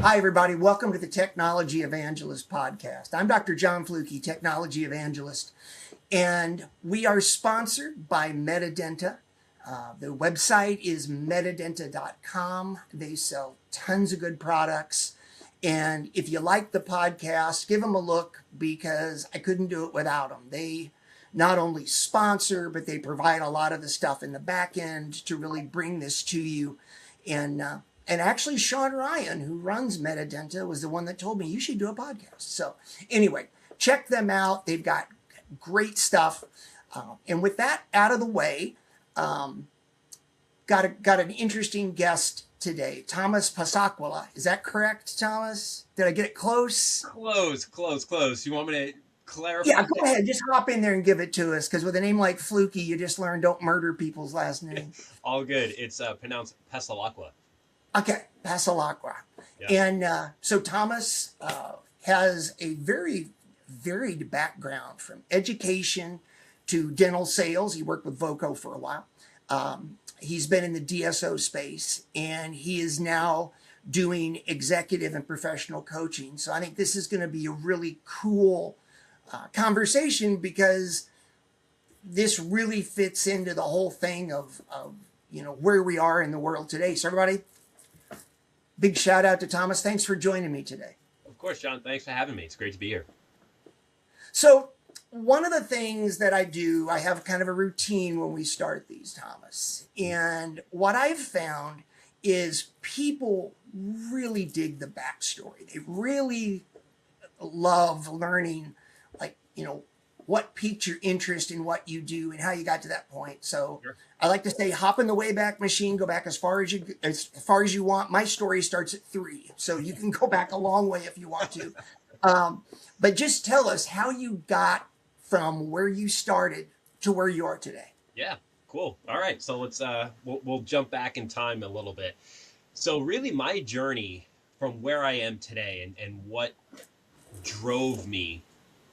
Hi, everybody. Welcome to the Technology Evangelist podcast. I'm Dr. John Fluke, Technology Evangelist, and we are sponsored by Medidenta. The website is medidenta.com. They sell tons of good products. And if you like the podcast, give them a look because I couldn't do it without them. They not only sponsor, but they provide a lot of the stuff in the back end to really bring this to you. And actually, Sean Ryan, who runs Medidenta, was the one that told me you should do a podcast. So anyway, check them out. They've got great stuff. And with that out of the way, got an interesting guest today, Thomas Passalacqua. Is that correct, Thomas? Did I get it close? Close. You want me to clarify? Yeah, go ahead. Just hop in there and give it to us, because with a name like Fluky, you just learn don't murder people's last name. All good. It's pronounced Passalacqua. Okay, Passalacqua. Yeah. And so Thomas has a very varied background from education to dental sales. He worked with Voco for a while. He's been in the DSO space, and he is now doing executive and professional coaching. So I think this is going to be a really cool conversation, because this really fits into the whole thing of where we are in the world today. So everybody, big shout out to Thomas. Thanks for joining me today. Of course, John. Thanks for having me. It's great to be here. So one of the things that I do, I have kind of a routine when we start these, Thomas. And what I've found is people really dig the backstory. They really love learning, what piqued your interest in what you do and how you got to that point. So Sure. I like to say, hop in the Wayback Machine, go back as far as you want. My story starts at 3, so you can go back a long way if you want to. But just tell us how you got from where you started to where you are today. Yeah, cool. All right, so let's we'll jump back in time a little bit. So really, my journey from where I am today and what drove me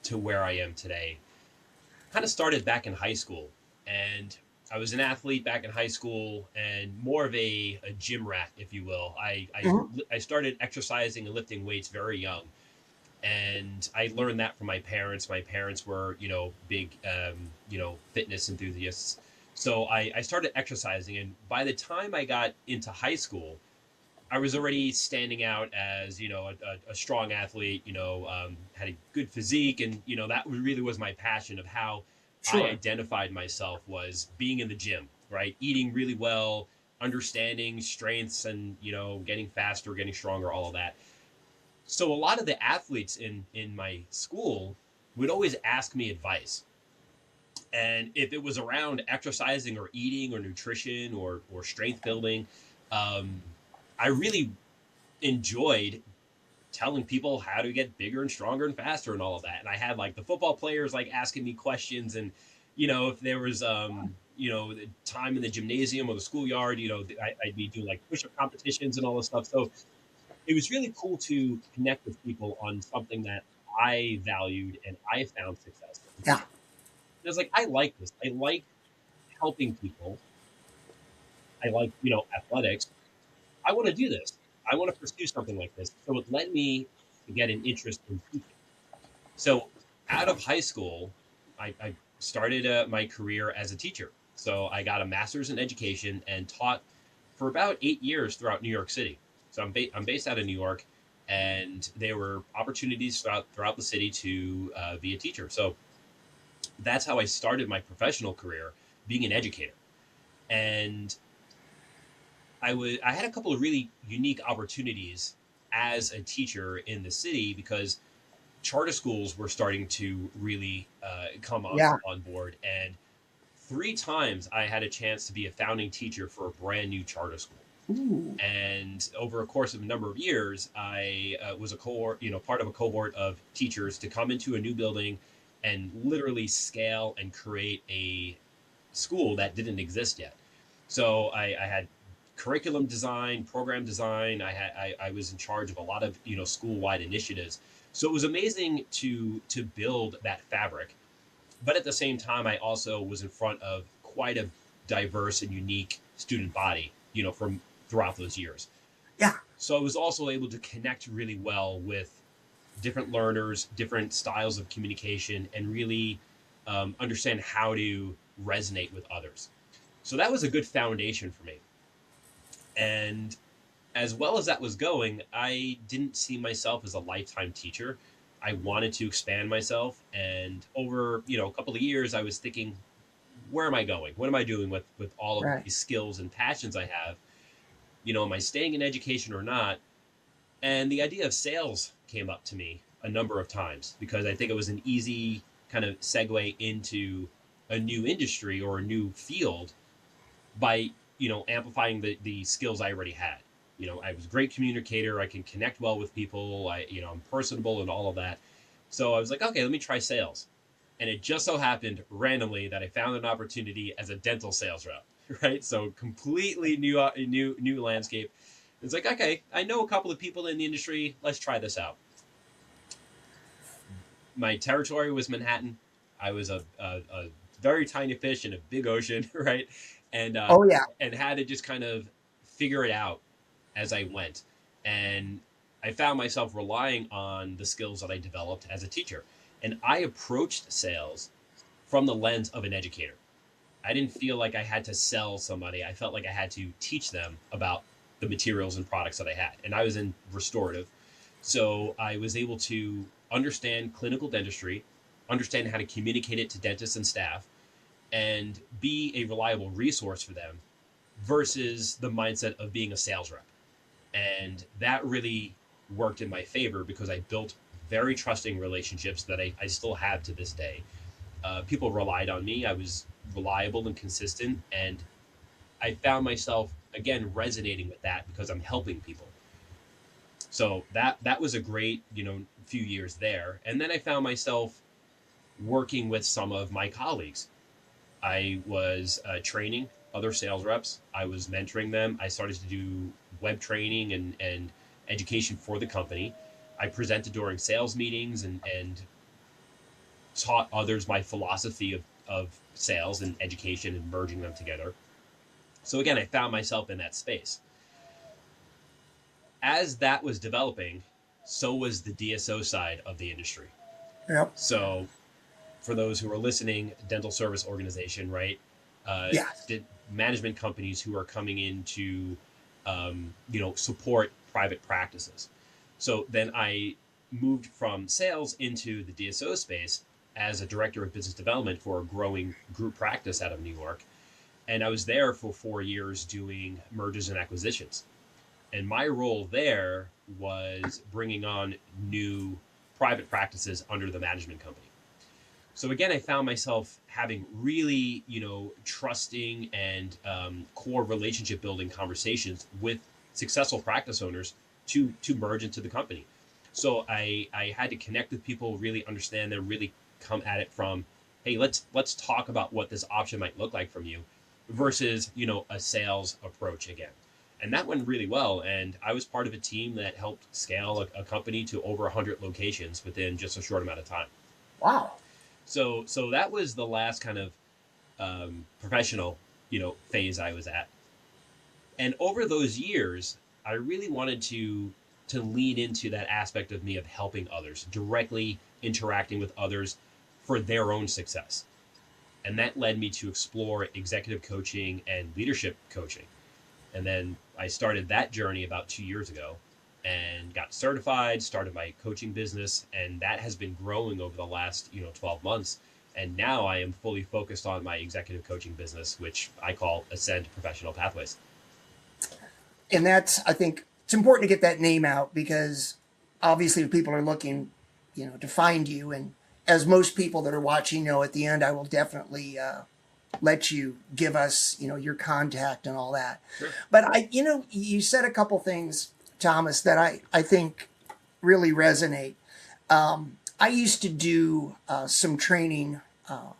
to where I am today kind of started back in high school. And I was an athlete back in high school, and more of a gym rat, if you will. I started exercising and lifting weights very young. And I learned that from my parents. My parents were, big, fitness enthusiasts. So I started exercising. And by the time I got into high school, I was already standing out as, a strong athlete, had a good physique. And, that really was my passion of how Sure. I identified myself, was being in the gym, right? Eating really well, understanding strengths and, getting faster, getting stronger, all of that. So a lot of the athletes in my school would always ask me advice. And if it was around exercising or eating or nutrition or strength building, I really enjoyed telling people how to get bigger and stronger and faster and all of that. And I had the football players asking me questions, and if there was the time in the gymnasium or the schoolyard, I'd be doing push-up competitions and all this stuff. So it was really cool to connect with people on something that I valued and I found successful. Yeah. I was I like this. I like helping people. I like, athletics. I want to do this. I want to pursue something like this. So it led me to get an interest in teaching. So out of high school, I started my career as a teacher. So I got a master's in education and taught for about 8 years throughout New York City. So I'm based out of New York, and there were opportunities throughout the city to be a teacher. So that's how I started my professional career, being an educator. And I had a couple of really unique opportunities as a teacher in the city, because charter schools were starting to really come on board. And 3 times I had a chance to be a founding teacher for a brand new charter school. Ooh. And over a course of a number of years, I was a cohort, part of a cohort of teachers to come into a new building and literally scale and create a school that didn't exist yet. So I had curriculum design, program design. I was in charge of a lot of school-wide initiatives. So it was amazing to build that fabric. But at the same time, I also was in front of quite a diverse and unique student body, from throughout those years. Yeah. So I was also able to connect really well with different learners, different styles of communication, and really understand how to resonate with others. So that was a good foundation for me. And as well as that was going, I didn't see myself as a lifetime teacher. I wanted to expand myself, and over a couple of years, I was thinking, where am I going? What am I doing with all of Right. these skills and passions I have? Am I staying in education or not? And the idea of sales came up to me a number of times because I think it was an easy kind of segue into a new industry or a new field by amplifying the skills I already had. I was a great communicator. I can connect well with people. I'm personable and all of that. So I was like, okay, let me try sales. And it just so happened randomly that I found an opportunity as a dental sales rep. Right, so completely new landscape. It's like, okay, I know a couple of people in the industry. Let's try this out. My territory was Manhattan. I was a very tiny fish in a big ocean, right? And Oh yeah. and had to just kind of figure it out as I went. And I found myself relying on the skills that I developed as a teacher. And I approached sales from the lens of an educator. I didn't feel like I had to sell somebody. I felt like I had to teach them about the materials and products that I had. And I was in restorative. So I was able to understand clinical dentistry, understand how to communicate it to dentists and staff, and be a reliable resource for them versus the mindset of being a sales rep. And that really worked in my favor because I built very trusting relationships that I still have to this day. People relied on me. I was reliable and consistent, and I found myself again resonating with that because I'm helping people. So that was a great few years there, and then I found myself working with some of my colleagues. I was training other sales reps. I was mentoring them. I started to do web training and education for the company. I presented during sales meetings and taught others my philosophy of sales and education and merging them together. So again, I found myself in that space. As that was developing, so was the DSO side of the industry. Yep. So for those who are listening, dental service organization, right? Yes. Management companies who are coming in to, support private practices. So then I moved from sales into the DSO space as a director of business development for a growing group practice out of New York. And I was there for 4 years doing mergers and acquisitions. And my role there was bringing on new private practices under the management company. So again, I found myself having really, trusting and core relationship building conversations with successful practice owners to merge into the company. So I had to connect with people, really understand them, really come at it from, hey, let's talk about what this option might look like from you, versus a sales approach again. And that went really well. And I was part of a team that helped scale a company to over 100 locations within just a short amount of time. Wow. So that was the last kind of professional phase I was at. And over those years, I really wanted to lean into that aspect of me of helping others, directly interacting with others for their own success. And that led me to explore executive coaching and leadership coaching. And then I started that journey about 2 years ago and got certified, started my coaching business, and that has been growing over the last 12 months. And now I am fully focused on my executive coaching business, which I call Ascend Professional Pathways. And that's, I think it's important to get that name out because obviously people are looking, to find you. And as most people that are watching know, at the end, I will definitely let you give us, your contact and all that. Sure. But you said a couple things, Thomas, that I think really resonate. I used to do some training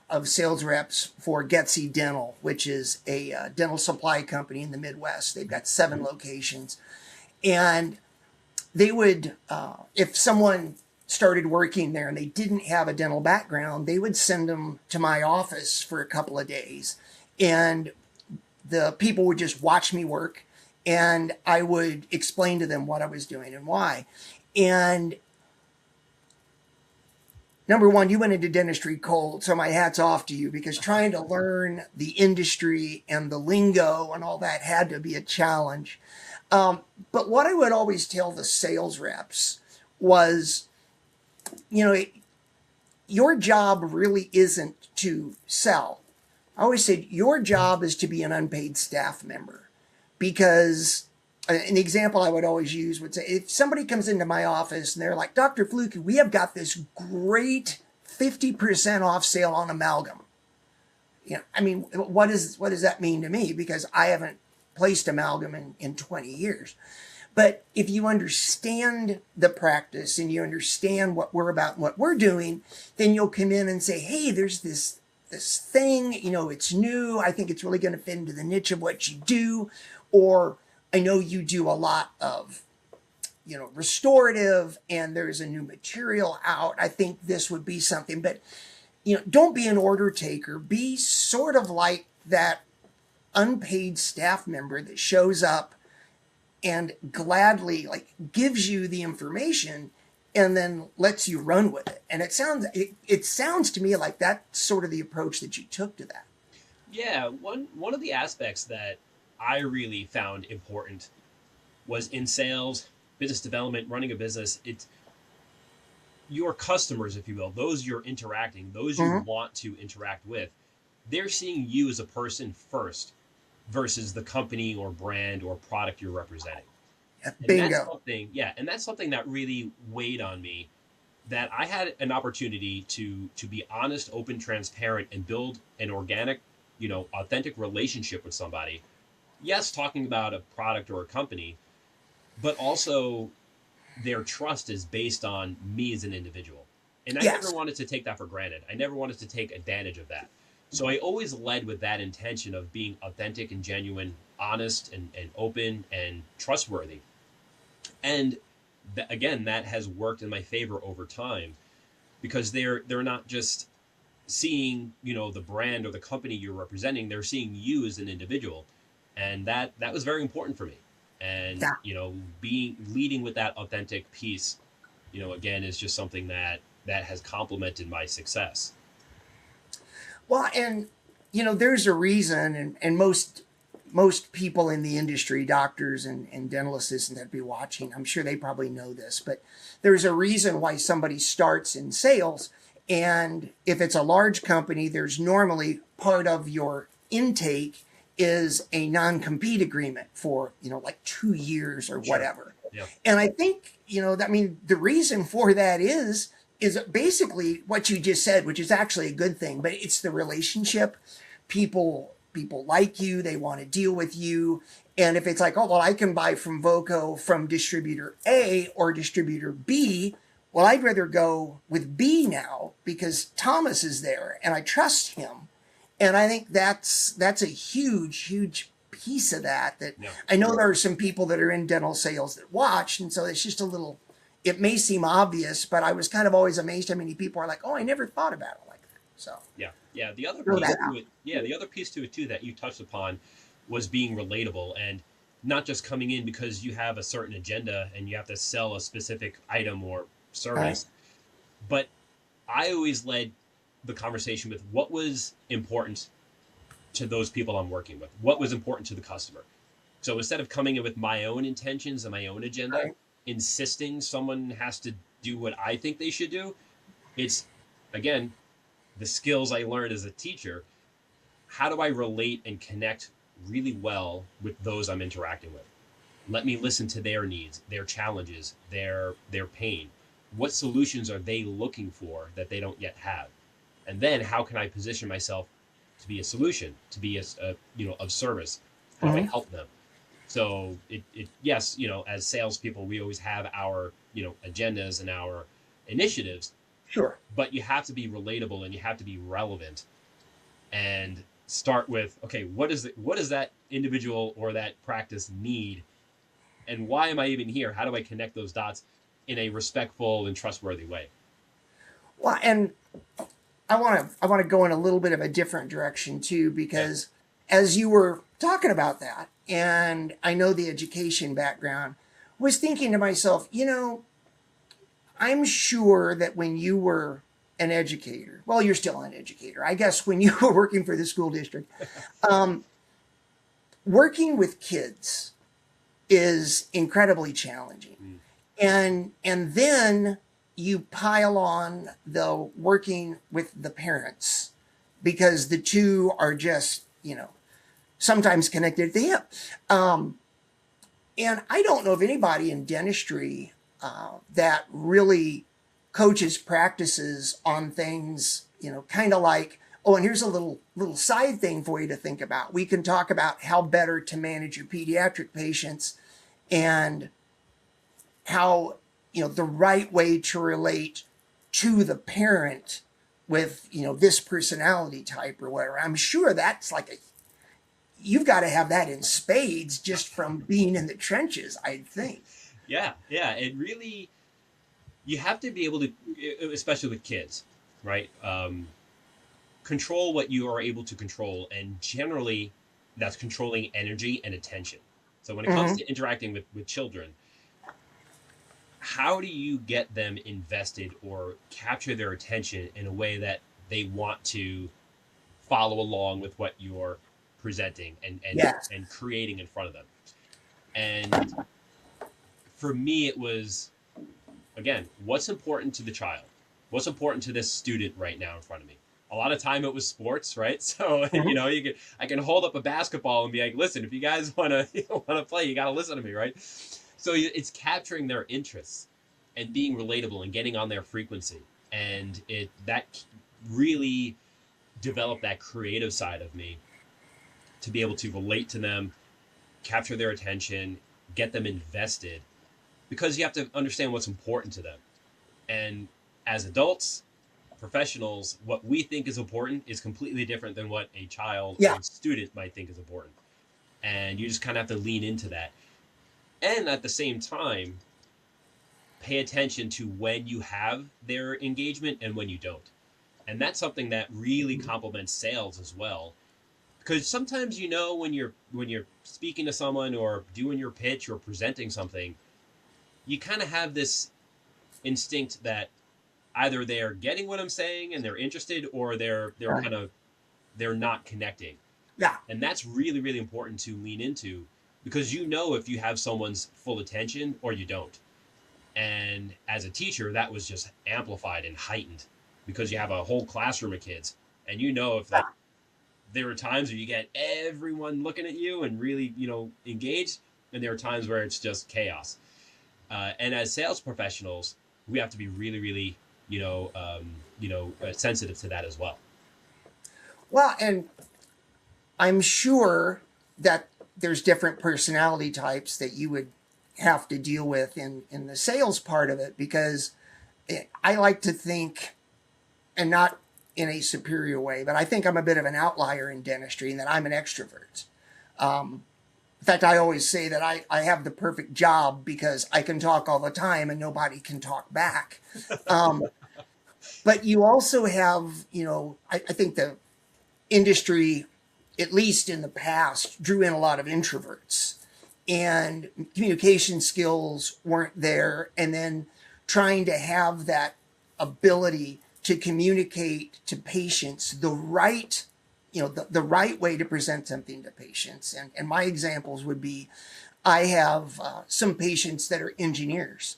of sales reps for Getsy Dental, which is a dental supply company in the Midwest. They've got 7 locations. And they would, if someone started working there and they didn't have a dental background, they would send them to my office for a couple of days. And the people would just watch me work and I would explain to them what I was doing and why. And number one, you went into dentistry cold, so my hat's off to you, because trying to learn the industry and the lingo and all that had to be a challenge. But what I would always tell the sales reps was, you know, your job really isn't to sell. I always said your job is to be an unpaid staff member, because an example I would always use would say, if somebody comes into my office and they're like, Dr. Fluke, we have got this great 50% off sale on amalgam. You know, I mean, what does that mean to me? Because I haven't placed amalgam in 20 years. But if you understand the practice and you understand what we're about and what we're doing, then you'll come in and say, hey, there's this thing, you know, it's new. I think it's really going to fit into the niche of what you do. Or I know you do a lot of, you know, restorative, and there's a new material out. I think this would be something. But, you know, don't be an order taker. Be sort of like that unpaid staff member that shows up and gladly like gives you the information and then lets you run with it. And it sounds to me like that's sort of the approach that you took to that. Yeah, one of the aspects that I really found important was in sales, business development, running a business. It's your customers, if you will, those you're interacting, those you want to interact with. They're seeing you as a person first versus the company or brand or product you're representing. Bingo. And that's something that really weighed on me, that I had an opportunity to be honest, open, transparent, and build an organic, you know, authentic relationship with somebody. Yes, talking about a product or a company, but also their trust is based on me as an individual. And I never wanted to take that for granted. I never wanted to take advantage of that. So I always led with that intention of being authentic and genuine, honest and open and trustworthy. And again, that has worked in my favor over time, because they're not just seeing, you know, the brand or the company you're representing, they're seeing you as an individual. And that was very important for me. And, you know, leading with that authentic piece, you know, again, is just something that has complemented my success. Well, and, you know, there's a reason, and most people in the industry, doctors and dental assistants that be watching, I'm sure they probably know this, but there's a reason why somebody starts in sales. And if it's a large company, there's normally part of your intake is a non-compete agreement for, you know, like 2 years or whatever. Yeah. And I think, you know, I mean, the reason for that is basically what you just said, which is actually a good thing, but it's the relationship. People like you, they want to deal with you. And if it's like, oh, well, I can buy from Voco from distributor A or distributor B, well, I'd rather go with B now because Thomas is there and I trust him. And I think that's a huge piece of that. I know there are some people that are in dental sales that watch, and so it's just a little, it may seem obvious, but I was kind of always amazed how many people are like, oh, I never thought about it like that. So yeah. The other piece to it too that you touched upon was being relatable, and not just coming in because you have a certain agenda and you have to sell a specific item or service. But I always led the conversation with what was important to those people I'm working with, what was important to the customer. So instead of coming in with my own intentions and my own agenda, insisting someone has to do what I think they should do, it's, again, the skills I learned as a teacher. How do I relate and connect really well with those I'm interacting with? Let me listen to their needs, their challenges, their pain. What solutions are they looking for that they don't yet have? And then how can I position myself to be a solution, to be a of service? How do I help them? So yes, you know, as salespeople, we always have our, you know, agendas and our initiatives. Sure. But you have to be relatable and you have to be relevant, and start with, okay, what does that individual or that practice need, and why am I even here? How do I connect those dots in a respectful and trustworthy way? Well, and I want to go in a little bit of a different direction too, because as you were talking about that, and I know the education background, was thinking to myself, I'm sure that when you were an educator, well, you're still an educator, I guess, when you were working for the school district, um, working with kids is incredibly challenging. Mm. And then you pile on the working with the parents, because the two are just, sometimes connected at the hip. Um, and I don't know of anybody in dentistry that really coaches practices on things, kind of like, oh, and here's a little side thing for you to think about. We can talk about how better to manage your pediatric patients, and how, the right way to relate to the parent with, this personality type or whatever. I'm sure that's like you've got to have that in spades just from being in the trenches, I'd think. Yeah, yeah. It really, you have to be able to, especially with kids, right? Control what you are able to control, and generally, that's controlling energy and attention. So when it comes Mm-hmm. to interacting with children, how do you get them invested or capture their attention in a way that they want to follow along with what you're presenting Yes. and creating in front of them? And for me, it was, again, what's important to the child? What's important to this student right now in front of me? A lot of time it was sports, right? So Mm-hmm. I can hold up a basketball and be like, listen, if you guys want to want to play, you got to listen to me, right? So it's capturing their interests and being relatable and getting on their frequency, and it that really developed that creative side of me to be able to relate to them, capture their attention, get them invested, because you have to understand what's important to them. And as adults, professionals, what we think is important is completely different than what a child or Yeah. a student might think is important. And you just kind of have to lean into that. And at the same time, pay attention to when you have their engagement and when you don't. And that's something that really complements sales as well. Because sometimes when you're speaking to someone or doing your pitch or presenting something, you kind of have this instinct that either they're getting what I'm saying and they're interested, or they're Right. kind of they're not connecting. Yeah. And that's really really important to lean into, because if you have someone's full attention or you don't. And as a teacher, that was just amplified and heightened because you have a whole classroom of kids, and if Yeah. like there are times where you get everyone looking at you and really engaged, and there are times where it's just chaos. And as sales professionals, we have to be really, really, sensitive to that as well. Well, and I'm sure that there's different personality types that you would have to deal with in the sales part of it, because I like to think, and not in a superior way, but I think I'm a bit of an outlier in dentistry, and that I'm an extrovert. In fact, I always say that I have the perfect job because I can talk all the time and nobody can talk back. Um, but you also have, I think the industry, at least in the past, drew in a lot of introverts, and communication skills weren't there. And then trying to have that ability to communicate to patients the right way to present something to patients. And my examples would be, I have some patients that are engineers,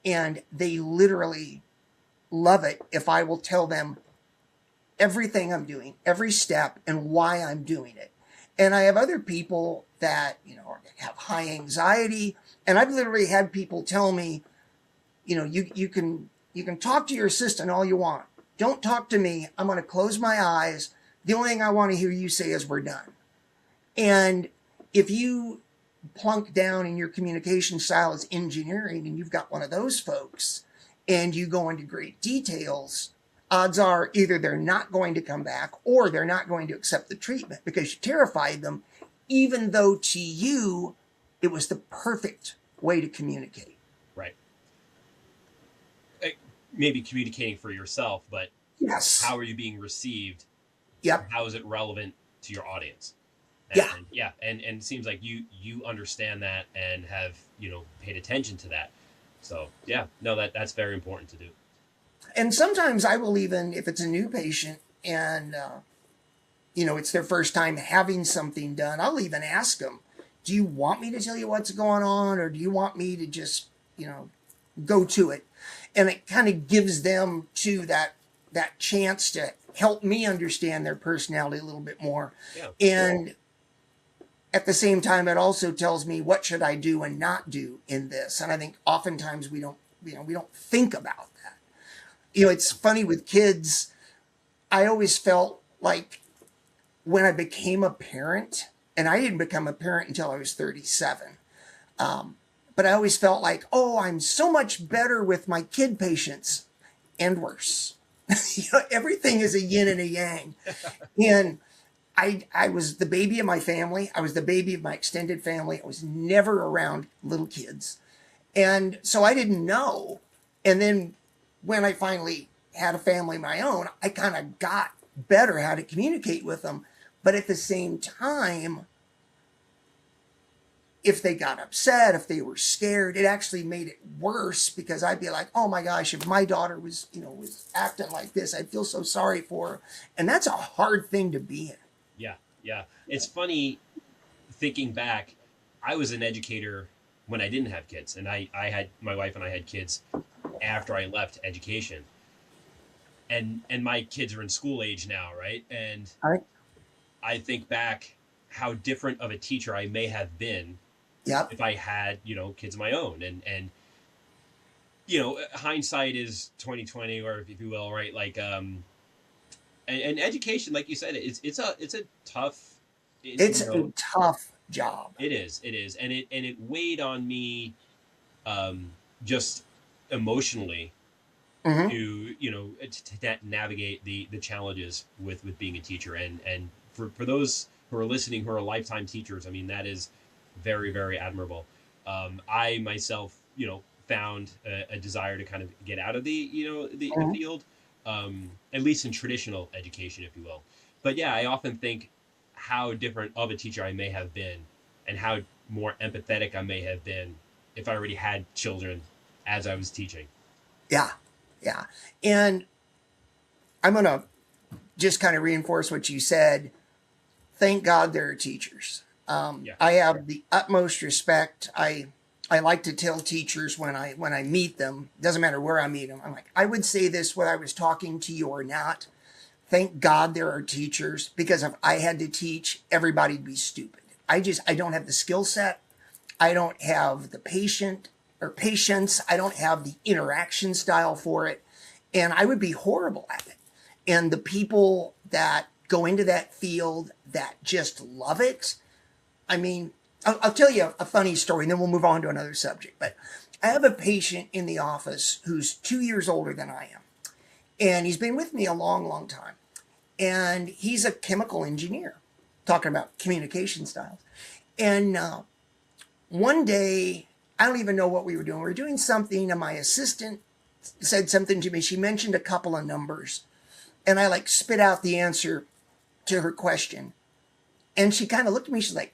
and they literally love it if I will tell them everything I'm doing, every step, and why I'm doing it. And I have other people that, have high anxiety. And I've literally had people tell me, you can talk to your assistant all you want. Don't talk to me. I'm going to close my eyes. The only thing I want to hear you say is we're done. And if you plunk down in your communication style as engineering, and you've got one of those folks, and you go into great details, odds are either they're not going to come back or they're not going to accept the treatment because you terrified them, even though to you it was the perfect way to communicate. Right. Maybe communicating for yourself, but Yes. how are you being received? Yep. How is it relevant to your audience? Yeah. And yeah, and it seems like you understand that and have, paid attention to that. So yeah, no, that's very important to do. And sometimes I will even, if it's a new patient and, it's their first time having something done, I'll even ask them, do you want me to tell you what's going on, or do you want me to just, go to it? And it kind of gives them to that chance to help me understand their personality a little bit more. Yeah. And at the same time, it also tells me what should I do and not do in this. And I think oftentimes we don't think about that. It's funny with kids. I always felt like when I became a parent, and I didn't become a parent until I was 37. But I always felt like, oh, I'm so much better with my kid patients, and worse. Everything is a yin and a yang. And I was the baby of my family. I was the baby of my extended family. I was never around little kids. And so I didn't know. And then when I finally had a family of my own, I kind of got better how to communicate with them. But at the same time, if they got upset, if they were scared, it actually made it worse, because I'd be like, oh my gosh, if my daughter was acting like this, I'd feel so sorry for her. And that's a hard thing to be in. Yeah, yeah. It's funny thinking back. I was an educator when I didn't have kids, and I had my wife and I had kids after I left education, and my kids are in school age now, right? And All right. I think back how different of a teacher I may have been Yep. if I had, kids of my own. And hindsight is 2020, or if you will, right? Like and education, like you said, it's a tough, It's a tough job. it is, and it weighed on me, just emotionally, Mm-hmm. to navigate the challenges with being a teacher. And for those who are listening who are lifetime teachers, I mean, that is very, very admirable. I myself, found a desire to kind of get out of the Mm-hmm. field, at least in traditional education, if you will. But yeah, I often think how different of a teacher I may have been, and how more empathetic I may have been if I already had children as I was teaching. Yeah. Yeah. And I'm going to just kind of reinforce what you said. Thank God there are teachers. Yeah. I have the utmost respect. I like to tell teachers when I meet them, doesn't matter where I meet them, I'm like, I would say this whether I was talking to you or not. Thank God there are teachers, because if I had to teach, everybody'd be stupid. I don't have the skill set. I don't have the patience. I don't have the interaction style for it. And I would be horrible at it. And the people that go into that field that just love it, I mean, I'll tell you a funny story, and then we'll move on to another subject. But I have a patient in the office who's 2 years older than I am. And he's been with me a long, long time. And he's a chemical engineer, talking about communication styles. And one day, I don't even know what we were doing. We were doing something, and my assistant said something to me. She mentioned a couple of numbers. And I like spit out the answer to her question. And she kind of looked at me. She's like,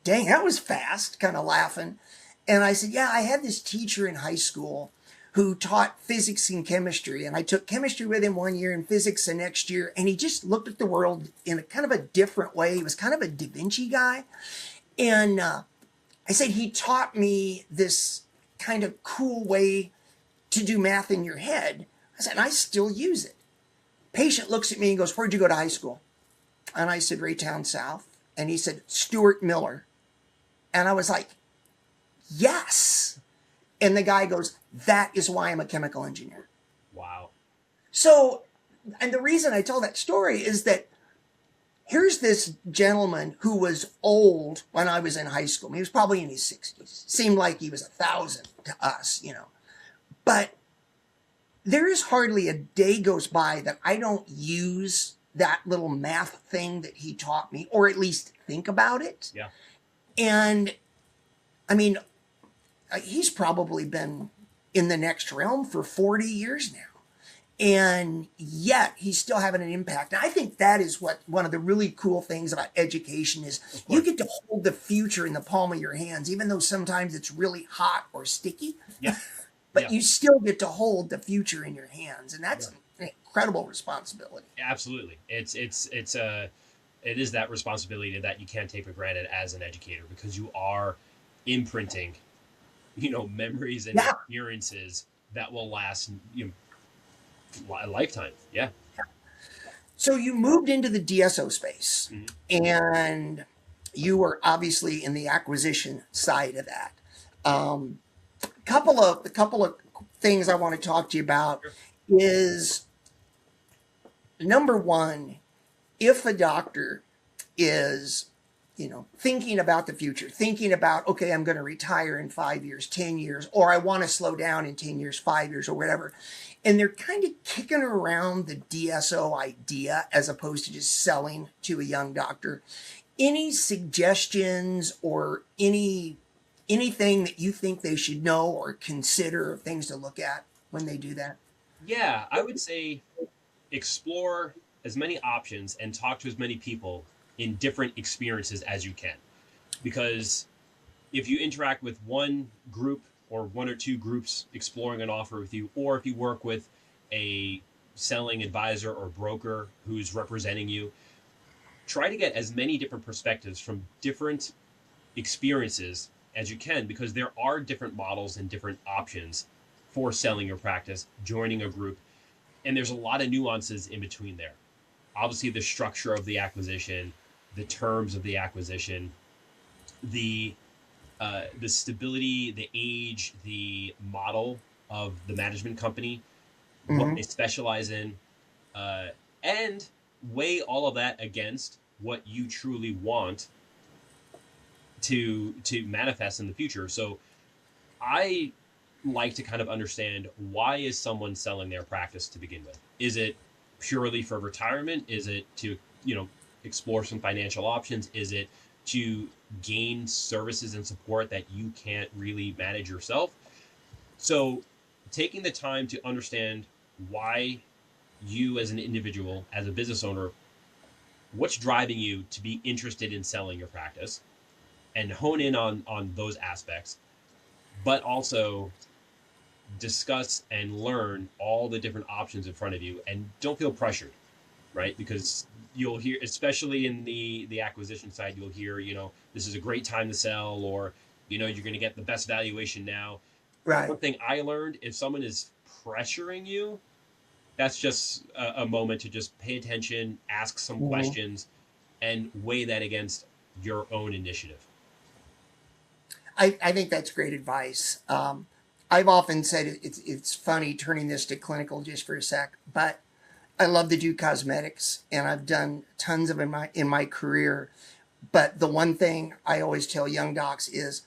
dang, that was fast, kind of laughing. And I said, yeah, I had this teacher in high school who taught physics and chemistry. And I took chemistry with him one year and physics the next year. And he just looked at the world in a kind of a different way. He was kind of a Da Vinci guy. And I said, he taught me this kind of cool way to do math in your head. I said, and I still use it. Patient looks at me and goes, where'd you go to high school? And I said, Raytown South. And he said, Stuart Miller. And I was like, yes. And the guy goes, that is why I'm a chemical engineer. Wow. So, and the reason I tell that story is that here's this gentleman who was old when I was in high school. He was probably in his 60s. Seemed like he was 1,000 to us, But there is hardly a day goes by that I don't use that little math thing that he taught me, or at least think about it. Yeah. And I mean, he's probably been in the next realm for 40 years now. and yet he's still having an impact. And I think that is what one of the really cool things about education is. You get to hold the future in the palm of your hands, even though sometimes it's really hot or sticky. Yeah. But Yeah. you still get to hold the future in your hands, and that's an incredible responsibility. Absolutely. It is that responsibility that you can't take for granted as an educator, because you are imprinting, memories and experiences that will last, a lifetime. Yeah. So you moved into the DSO space, Mhm. and you were obviously in the acquisition side of that. The couple of things I want to talk to you about Sure. is number one, if a doctor is thinking about the future, thinking about, okay, I'm going to retire in 5 years, 10 years, or I want to slow down in 10 years, 5 years, or whatever, and they're kind of kicking around the DSO idea as opposed to just selling to a young doctor. Any suggestions or anything that you think they should know or consider, or things to look at when they do that? Yeah, I would say explore as many options and talk to as many people in different experiences as you can. Because if you interact with one group or one or two groups exploring an offer with you, or if you work with a selling advisor or broker who's representing you, try to get as many different perspectives from different experiences as you can, because there are different models and different options for selling your practice, joining a group, and there's a lot of nuances in between there. Obviously, the structure of the acquisition, the terms of the acquisition, the the stability, the age, the model of the management company, what Mm-hmm. they specialize in, uh, and weigh all of that against what you truly want to manifest in the future. So I like to kind of understand, why is someone selling their practice to begin with? Is it purely for retirement? Is it to, explore some financial options? Is it to gain services and support that you can't really manage yourself? So taking the time to understand why you as an individual, as a business owner, what's driving you to be interested in selling your practice, and hone in on those aspects, but also discuss and learn all the different options in front of you, and don't feel pressured, right? Because you'll hear, especially in the acquisition side, you'll hear, this is a great time to sell, or you're going to get the best valuation now. Right. One thing I learned: if someone is pressuring you, that's just a moment to just pay attention, ask some Mm-hmm. questions, and weigh that against your own initiative. I think that's great advice. I've often said it's funny turning this to clinical just for a sec, but I love to do cosmetics, and I've done tons of in my career. But the one thing I always tell young docs is,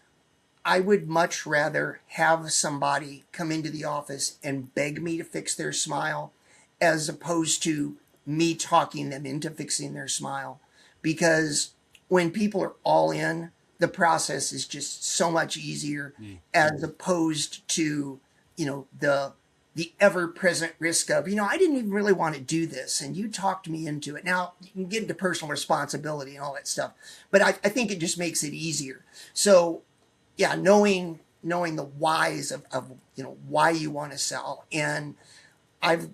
I would much rather have somebody come into the office and beg me to fix their smile, as opposed to me talking them into fixing their smile. Because when people are all in, the process is just so much easier, Mm. as opposed to, the ever-present risk of, I didn't even really want to do this, and you talked me into it. Now, you can get into personal responsibility and all that stuff, but I think it just makes it easier. So yeah, knowing the whys of why you want to sell. And I've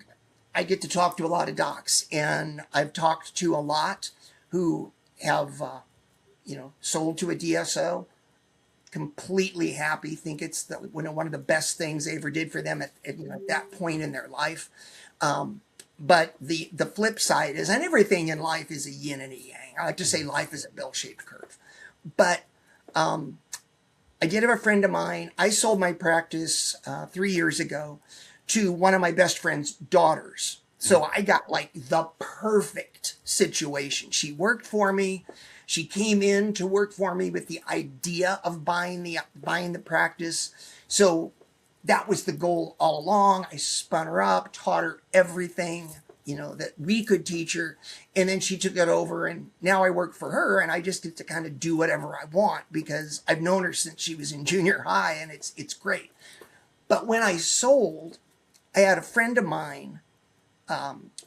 I get to talk to a lot of docs, and I've talked to a lot who have sold to a DSO, completely happy, think it's one of the best things they ever did for them at that point in their life. But the flip side is, and everything in life is a yin and a yang. I like to say life is a bell-shaped curve. But I did have a friend of mine. I sold my practice 3 years ago to one of my best friend's daughters. So I got like the perfect situation. She worked for me. She came in to work for me with the idea of buying the practice. So that was the goal all along. I spun her up, taught her everything that we could teach her, and then she took it over, and now I work for her, and I just get to kind of do whatever I want, because I've known her since she was in junior high, and it's great. But when I sold, I had a friend of mine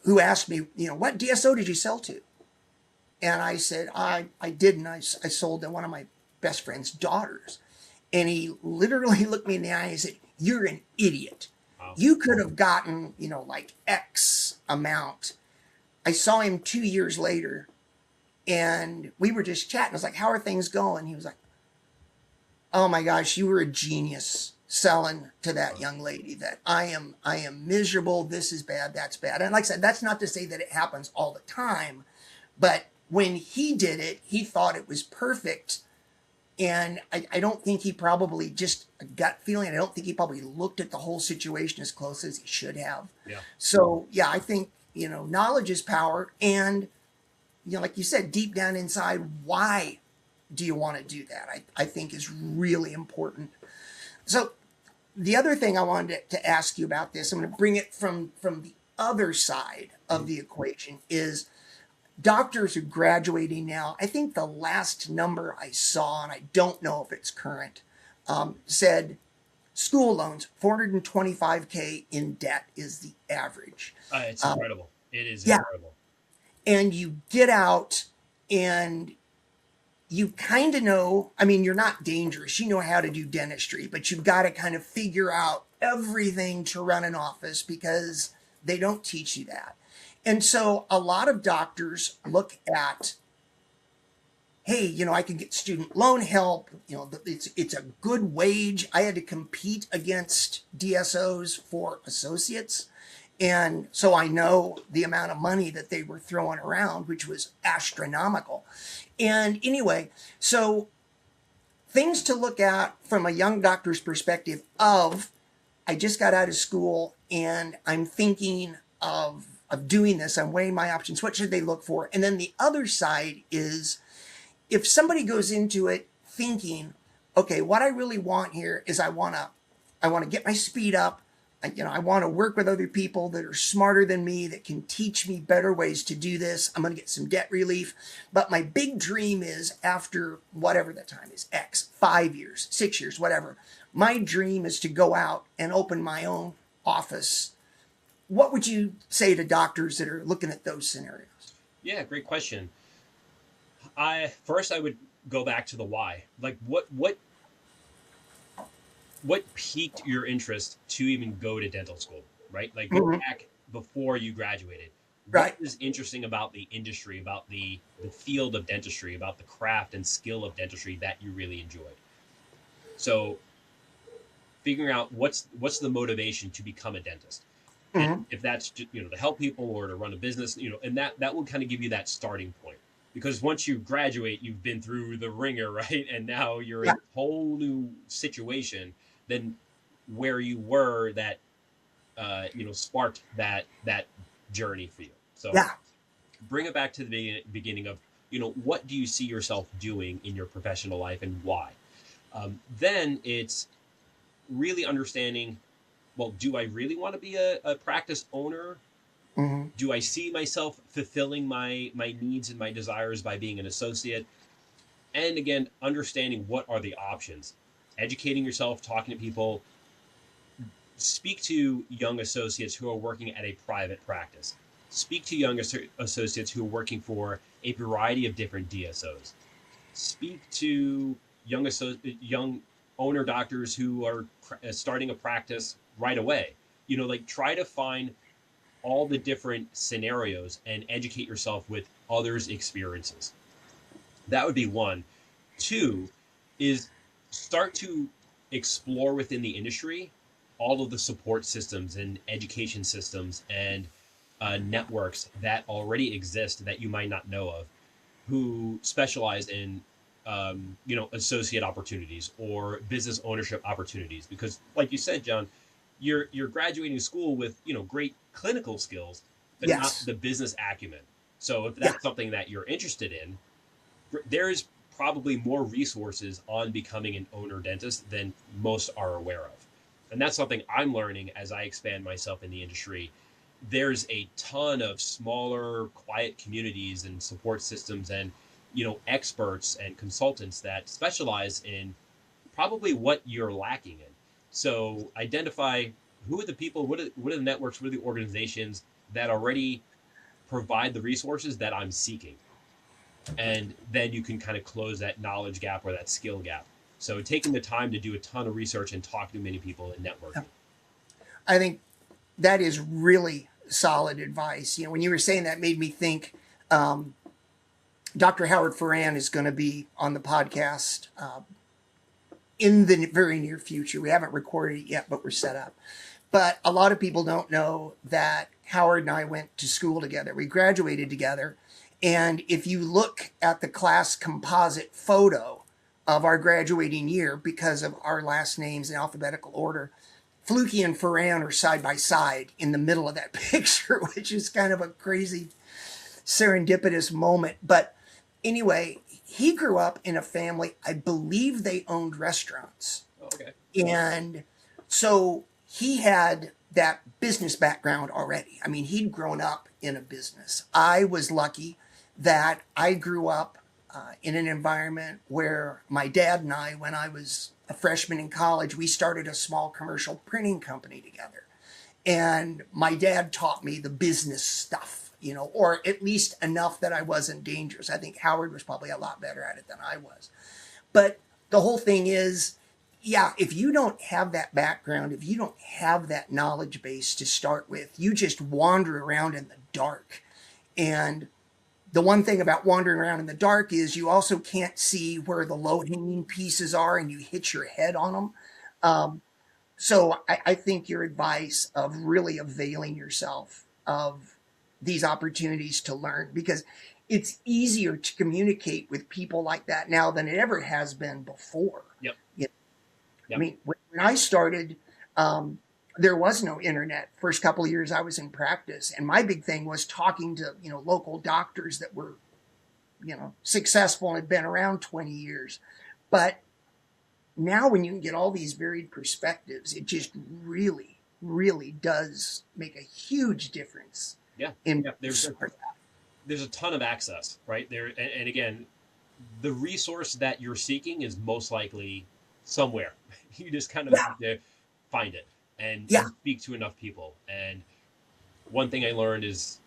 who asked me, what DSO did you sell to? And I said, I didn't. I sold to one of my best friend's daughters. And he literally looked me in the eye and said, "You're an idiot. Wow. You could have gotten, like X amount." I saw him 2 years later and we were just chatting. I was like, "How are things going?" He was like, "Oh my gosh, you were a genius selling to that young lady that I am miserable. This is bad. That's bad." And like I said, that's not to say that it happens all the time, but when he did it, he thought it was perfect. And I don't think he probably, just a gut feeling, I don't think he probably looked at the whole situation as close as he should have. Yeah. So yeah, I think, knowledge is power. And, like you said, deep down inside, why do you want to do that? I think is really important. So the other thing I wanted to ask you about this, I'm going to bring it from the other side of the equation, is doctors are graduating now. I think the last number I saw, and I don't know if it's current, said school loans, 425K in debt is the average. It's incredible. It is yeah. incredible. And you get out and you kind of know, you're not dangerous. You know how to do dentistry, but you've got to kind of figure out everything to run an office because they don't teach you that. And so a lot of doctors look at, hey, I can get student loan help. It's a good wage. I had to compete against DSOs for associates. And so I know the amount of money that they were throwing around, which was astronomical. And anyway, so things to look at from a young doctor's perspective of, I just got out of school and I'm thinking of doing this. I'm weighing my options. What should they look for? And then the other side is, if somebody goes into it thinking, okay, what I really want here is I want to get my speed up. I want to work with other people that are smarter than me, that can teach me better ways to do this. I'm going to get some debt relief. But my big dream is, after whatever the time is, X, 5 years, 6 years, whatever, my dream is to go out and open my own office. What would you say to doctors that are looking at those scenarios? Yeah, great question. I would go back to the why. Like, what piqued your interest to even go to dental school, right? Like, go back before you graduated. Right. What is interesting about the industry, about the field of dentistry, about the craft and skill of dentistry that you really enjoyed? So figuring out what's the motivation to become a dentist. And if that's to help people or to run a business, and that will kind of give you that starting point. Because once you graduate, you've been through the ringer, right? And now you're in a whole new situation than where you were that, sparked that journey for you. So bring it back to the beginning of, what do you see yourself doing in your professional life and why? Then it's really understanding, well, do I really want to be a practice owner? Do I see myself fulfilling my needs and my desires by being an associate? And again, understanding what are the options. Educating yourself, talking to people. Speak to young associates who are working at a private practice. Speak to young associates who are working for a variety of different DSOs. Speak to young owner doctors who are starting a practice right away. Try to find all the different scenarios and educate yourself with others' experiences. That would be one. Two is start to explore within the industry all of the support systems and education systems and networks that already exist that you might not know of, who specialize in associate opportunities or business ownership opportunities. Because like you said, John, you're graduating school with great clinical skills, but not the business acumen. So if that's something that you're interested in, there's probably more resources on becoming an owner dentist than most are aware of. And that's something I'm learning as I expand myself in the industry. There's a ton of smaller, quiet communities and support systems and experts and consultants that specialize in probably what you're lacking in. So identify who are the people, what are the networks, what are the organizations that already provide the resources that I'm seeking. And then you can kind of close that knowledge gap or that skill gap. So taking the time to do a ton of research and talk to many people and networking. I think that is really solid advice. You know, when you were saying that, made me think. Dr. Howard Ferran is going to be on the podcast in the very near future. We haven't recorded it yet, but we're set up. But a lot of people don't know that Howard and I went to school together. We graduated together. And if you look at the class composite photo of our graduating year, because of our last names in alphabetical order, Fluky and Ferran are side by side in the middle of that picture, which is kind of a crazy serendipitous moment. But anyway, he grew up in a family, I believe they owned restaurants. Oh, okay. And so he had that business background already. I mean, he'd grown up in a business. I was lucky that I grew up in an environment where my dad and I, when I was a freshman in college, we started a small commercial printing company together. And my dad taught me the business stuff, you know, or at least enough that I wasn't dangerous. I think Howard was probably a lot better at it than I was. But the whole thing is, yeah, if you don't have that background, if you don't have that knowledge base to start with, you just wander around in the dark. And the one thing about wandering around in the dark is you also can't see where the low-hanging pieces are and you hit your head on them. So I think your advice of really availing yourself of these opportunities to learn, because it's easier to communicate with people like that now than it ever has been before. Yep. You know? Yep. I mean, when I started, there was no internet. First couple of years I was in practice, and my big thing was talking to, you know, local doctors that were, you know, successful and had been around 20 years. But now when you can get all these varied perspectives, it just really, really does make a huge difference. Yeah. In yeah. There's a ton of access, right? There, and again, the resource that you're seeking is most likely somewhere. You just kind of have to find it and speak to enough people. And one thing I learned is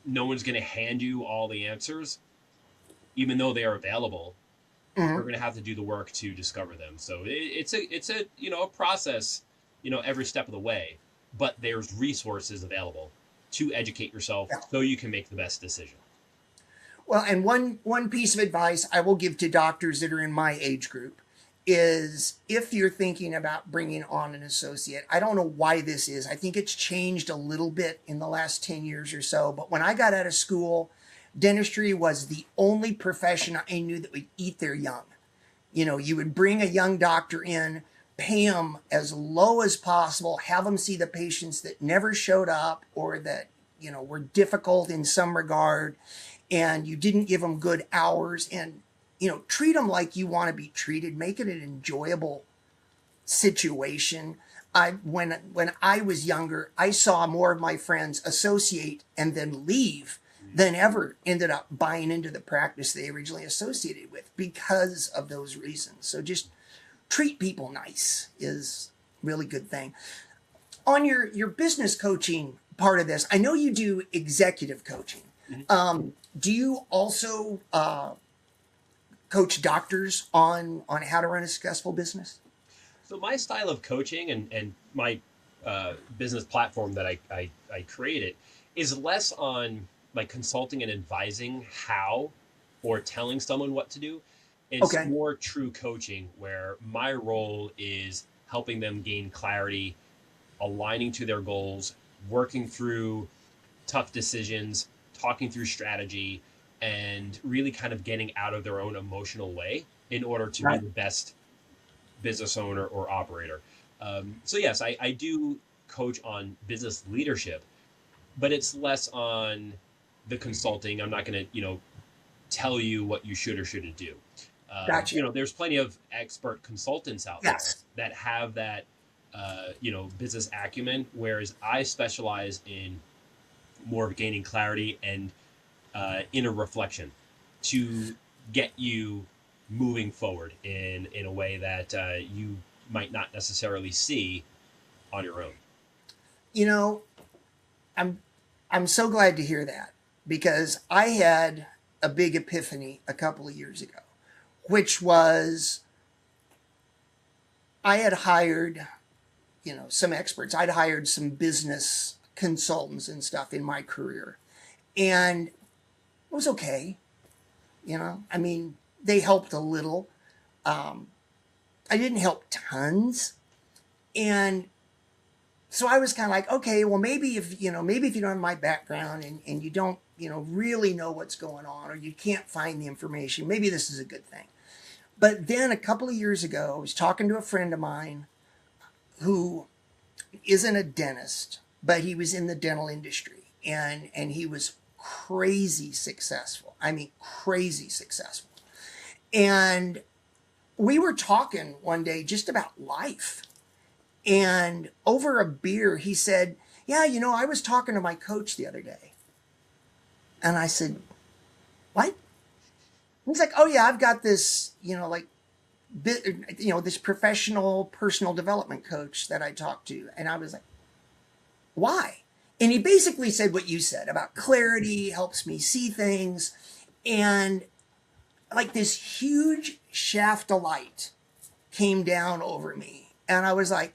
no one's going to hand you all the answers, even though they are available. Mm-hmm. You're going to have to do the work to discover them. So it's a you know, a process, you know, every step of the way. But there's resources available to educate yourself so you can make the best decision. Well, and one piece of advice I will give to doctors that are in my age group is, if you're thinking about bringing on an associate, I don't know why this is. I think it's changed a little bit in the last 10 years or so. But when I got out of school, dentistry was the only profession I knew that would eat their young. You know, you would bring a young doctor in, pay them as low as possible, have them see the patients that never showed up or that, you know, were difficult in some regard, and you didn't give them good hours, and, you know, treat them like you want to be treated, make it an enjoyable situation. When I was younger, I saw more of my friends associate and then leave than ever ended up buying into the practice they originally associated with because of those reasons. So just treat people nice is a really good thing. On your business coaching part of this, I know you do executive coaching. Mm-hmm. Do you also coach doctors on how to run a successful business? So my style of coaching and my business platform that I created is less on like consulting and advising how or telling someone what to do. It's more true coaching where my role is helping them gain clarity, aligning to their goals, working through tough decisions, talking through strategy, and really kind of getting out of their own emotional way in order to be the best business owner or operator. So yes, I do coach on business leadership, but it's less on the consulting. I'm not going to, tell you what you should or shouldn't do. Gotcha. There's plenty of expert consultants out there that have that, business acumen, whereas I specialize in more of gaining clarity and inner reflection to get you moving forward in a way that you might not necessarily see on your own. I'm I'm so glad to hear that, because I had a big epiphany a couple of years ago, which was I had hired, some experts. I'd hired some business consultants and stuff in my career, and it was okay. I mean, they helped a little. I didn't help tons, and so I was kind of like, okay, well, maybe if you don't have my background, and you don't really know what's going on, or you can't find the information, maybe this is a good thing. But then a couple of years ago, I was talking to a friend of mine who isn't a dentist, but he was in the dental industry, and he was crazy successful. I mean, crazy successful. And we were talking one day just about life. And over a beer, he said, yeah, I was talking to my coach the other day. And I said, what? He's like, oh yeah, I've got this, this professional personal development coach that I talk to. And I was like, why? And he basically said what you said about clarity, helps me see things. And like this huge shaft of light came down over me. And I was like,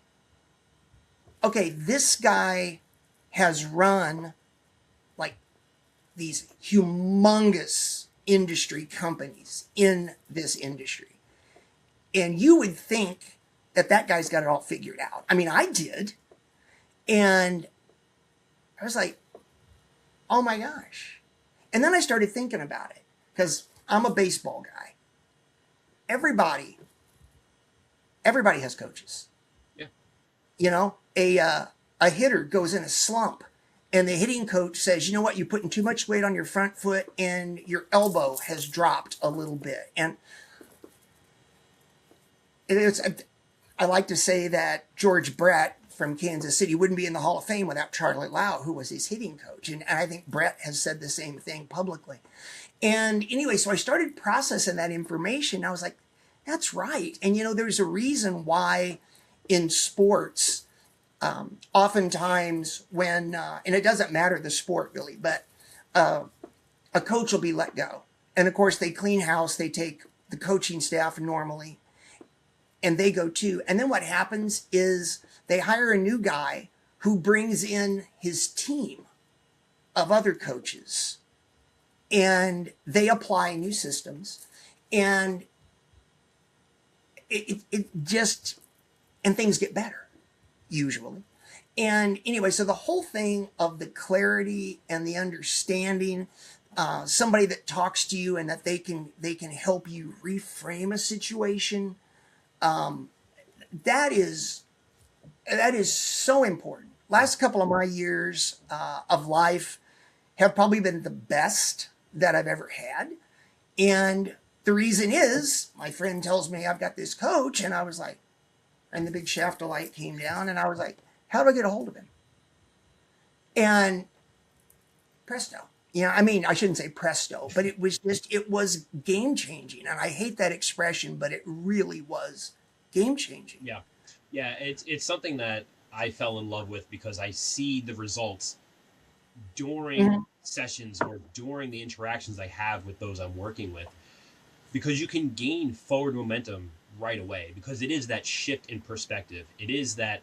okay, this guy has run like these humongous industry companies in this industry. And you would think that guy's got it all figured out. I mean, I did. And I was like, oh my gosh. And then I started thinking about it, because I'm a baseball guy. Everybody has coaches. Yeah. A hitter goes in a slump, and the hitting coach says, you know what, you're putting too much weight on your front foot and your elbow has dropped a little bit. And I like to say that George Brett from Kansas City wouldn't be in the Hall of Fame without Charlie Lau, who was his hitting coach. And I think Brett has said the same thing publicly. And anyway, so I started processing that information. I was like, that's right. And there's a reason why in sports, oftentimes when, and it doesn't matter the sport really, but a coach will be let go. And of course they clean house, they take the coaching staff normally, and they go too. And then what happens is they hire a new guy who brings in his team of other coaches, and they apply new systems, and it just, and things get better usually. And anyway, so the whole thing of the clarity and the understanding, somebody that talks to you and that they can help you reframe a situation, that is so important. Last couple of my years of life have probably been the best that I've ever had. And the reason is my friend tells me I've got this coach, and I was like, and the big shaft of light came down, and I was like, how do I get a hold of him? And presto. I mean, I shouldn't say presto, but it was game changing. And I hate that expression, but it really was game changing. Yeah. Yeah. It's something that I fell in love with because I see the results during sessions or during the interactions I have with those I'm working with, because you can gain forward momentum right away, because it is that shift in perspective. It is that